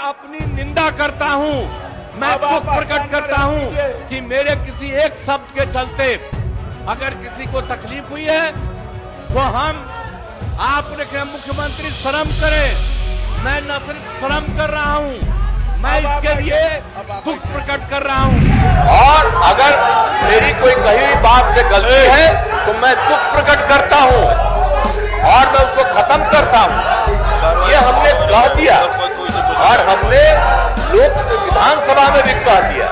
अपनी निंदा करता हूं, मैं दुख प्रकट करता हूं कि मेरे किसी एक शब्द के चलते अगर किसी को तकलीफ हुई है तो हम आपने कहा मुख्यमंत्री शर्म करे, मैं न सिर्फ शर्म कर रहा हूं, मैं इसके लिए दुख प्रकट कर रहा हूं। और अगर मेरी कोई कही हुई बात से गलती है तो मैं दुख प्रकट करता हूं और मैं उसको खत्म करता हूं। ये हमने कह दिया और हमने लोक विधानसभा में भी कह दिया,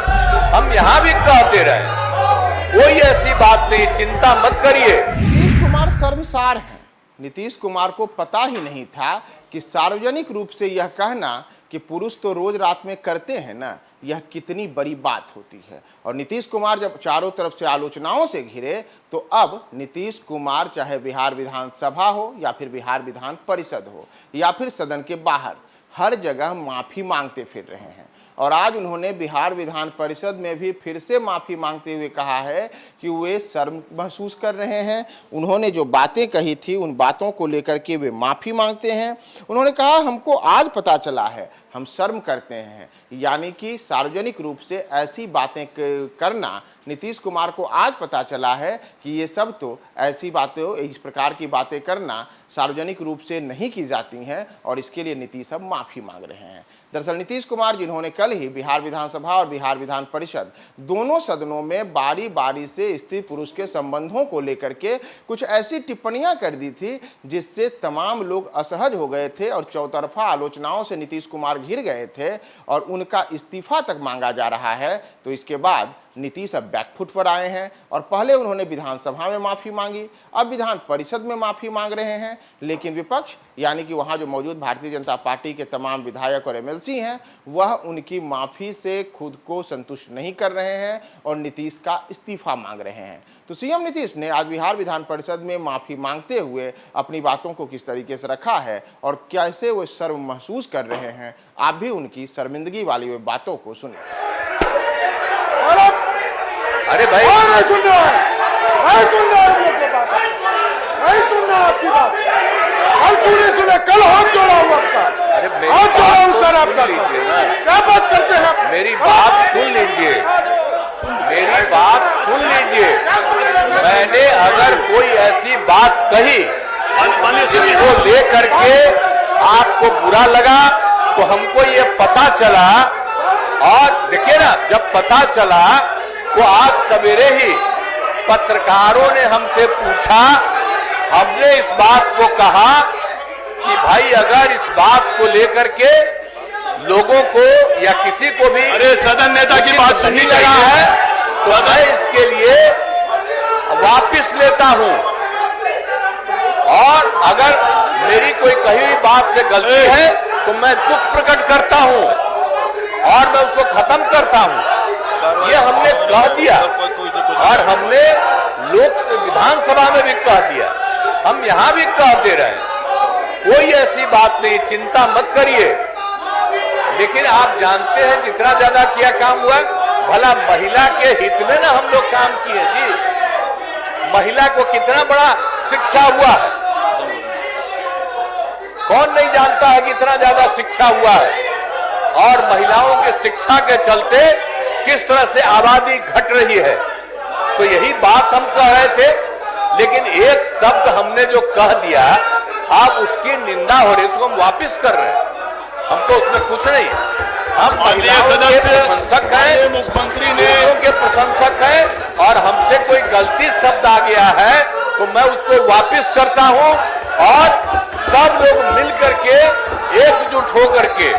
हम यहां भी कह दे रहे हैं, कोई ऐसी बात नहीं, चिंता मत करिए। नीतीश कुमार शर्मसार हैं। नीतीश कुमार को पता ही नहीं था कि सार्वजनिक रूप से यह कहना कि पुरुष तो रोज रात में करते हैं ना, यह कितनी बड़ी बात होती है। और नीतीश कुमार जब चारों तरफ से आलोचनाओं से घिरे तो अब नीतीश कुमार चाहे बिहार विधानसभा हो या फिर बिहार विधान परिषद हो या फिर सदन के बाहर, हर जगह माफी मांगते फिर रहे हैं। और आज उन्होंने बिहार विधान परिषद में भी फिर से माफी मांगते हुए कहा है कि वे शर्म महसूस कर रहे हैं। उन्होंने जो बातें कही थी उन बातों को लेकर के वे माफी मांगते हैं। उन्होंने कहा हमको आज पता चला है, हम शर्म करते हैं, यानी कि सार्वजनिक रूप से ऐसी बातें करना नीतीश कुमार को आज पता चला है कि ये सब तो ऐसी बातें, इस प्रकार की बातें करना सार्वजनिक रूप से नहीं की जाती हैं और इसके लिए नीतीश अब माफी मांग रहे हैं। दरअसल नीतीश कुमार जिन्होंने कल ही बिहार विधानसभा और बिहार विधान परिषद दोनों सदनों में बारी बारी से स्त्री पुरुष के संबंधों को लेकर के कुछ ऐसी टिप्पणियां कर दी थी जिससे तमाम लोग असहज हो गए थे और चौतरफा आलोचनाओं से नीतीश कुमार घिर गए थे और उनका इस्तीफा तक मांगा जा रहा है। तो इसके बाद नीतीश अब बैकफुट पर आए हैं और पहले उन्होंने विधानसभा में माफी मांगी, अब विधान परिषद में माफी मांग रहे हैं। लेकिन विपक्ष यानी कि वहां जो मौजूद भारतीय जनता पार्टी के तमाम विधायक और एमएलसी हैं वह उनकी माफी से खुद को संतुष्ट नहीं कर रहे हैं और नीतीश का इस्तीफा मांग रहे हैं। तो सीएम नीतीश ने आज बिहार विधान परिषद में माफी मांगते हुए अपनी बातों को किस तरीके से रखा है और कैसे वो शर्म महसूस कर रहे हैं, आप भी उनकी शर्मिंदगी वाली वे बातों को सुनिए। अरे भाई नहीं सुन रहा आपकी बात, कल क्यों नहीं सुने? कल हाथ जोड़ा हुआ आपका, अरे हाथ जोड़ा हूं सर आपका, लीजिए ना, क्या बात करते हैं? मेरी बात सुन लीजिए, मेरी बात सुन लीजिए। मैंने अगर कोई ऐसी बात कही जिसको लेकर के आपको बुरा लगा तो हमको ये पता चला, और देखिए ना, जब पता चला तो आज सवेरे ही पत्रकारों ने हमसे पूछा, हमने इस बात को कहा कि भाई अगर इस बात को लेकर के लोगों को या किसी को भी, अरे सदन नेता की बात सुननी लगा चाहिए है तो मैं इसके लिए वापिस लेता हूं, और अगर मेरी कोई कही हुई बात से गलती है तो मैं दुख प्रकट करता हूं और मैं उसको खत्म करता हूं। ये हमने कह दिया और हमने लोक विधानसभा में भी कह दिया, हम यहां भी कह दे रहे हैं, कोई ऐसी बात नहीं, चिंता मत करिए। लेकिन आप जानते हैं जितना ज्यादा क्या काम हुआ, भला महिला के हित में ना हम लोग काम किए जी, महिला को कितना बड़ा शिक्षा हुआ है, कौन नहीं जानता है कि इतना ज्यादा शिक्षा हुआ है, और महिलाओं के शिक्षा के चलते किस तरह से आबादी घट रही है। तो यही बात हम कह रहे थे, लेकिन एक शब्द हमने जो कह दिया आप उसकी निंदा हो रही, तो हम वापिस कर रहे हैं, हमको उसमें कुछ नहीं, हम महिलाओं के प्रशंसक हैं, मुख्यमंत्री ने के प्रशंसक हैं, और हमसे कोई गलती शब्द आ गया है तो मैं उसको वापिस करता हूं और सब लोग मिल करके एकजुट होकर के